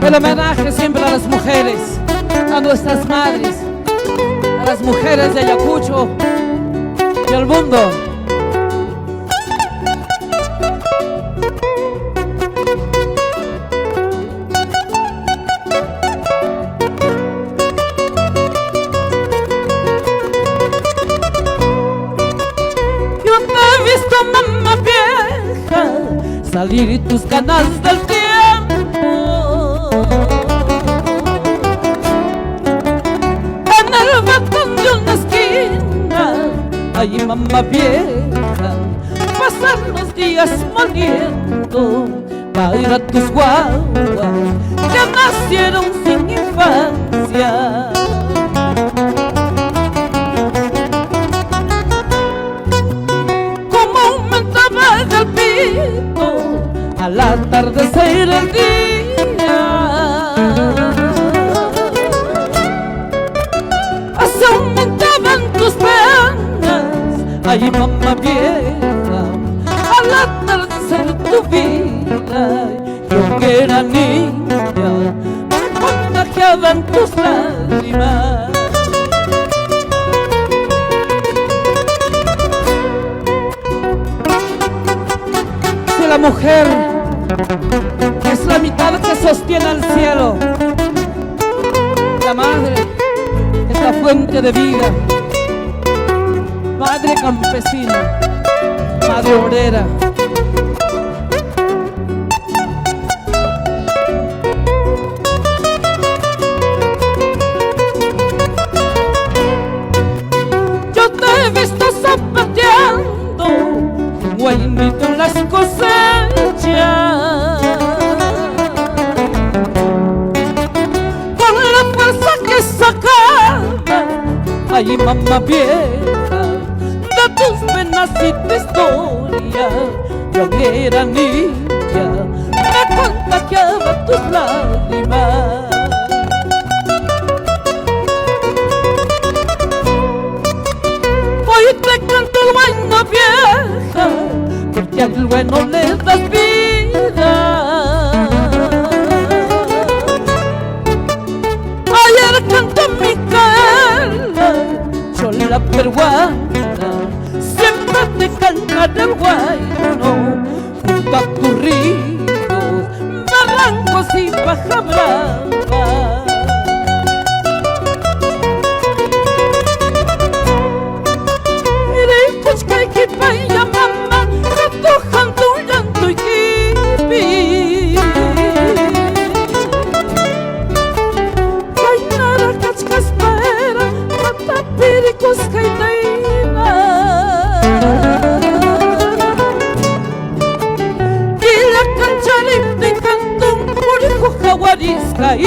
El homenaje siempre a las mujeres, a nuestras madres, a las mujeres de Ayacucho y al mundo. Yo te he visto, mamá vieja, salir tus ganas del tiempo. En el balcón de una esquina, ay mamá vieja, pasar los días moliendo para tus guaguas que nacieron sin infancia. Al atardecer el día, se aumentaban tus penas, ay mamá vieja. Al atardecer tu vida, yo que era niña, me contagiaban tus lágrimas. Si la mujer es la mitad que sostiene al cielo, la madre es la fuente de vida, madre campesina, madre obrera. Yo te he visto zapateando, guaynito en las cosechas, con la fuerza que sacaba, ay mamá vieja, de tus penas y tu historia. Yo que era niña, me contagiaba tus lágrimas. Hoy te canto el bueno vieja, porque al bueno le das vida. Ayer cantó Micaela, yo la peruana, siempre te cantaré el guayno, junto a tus ríos, barrancos y Baja Brava. Vaya mamá, recojan tu llanto y kipi. Kainara kachkaspera, matapiricos kainaina. Y la cancharín de cantón, por hijo jaguarisca y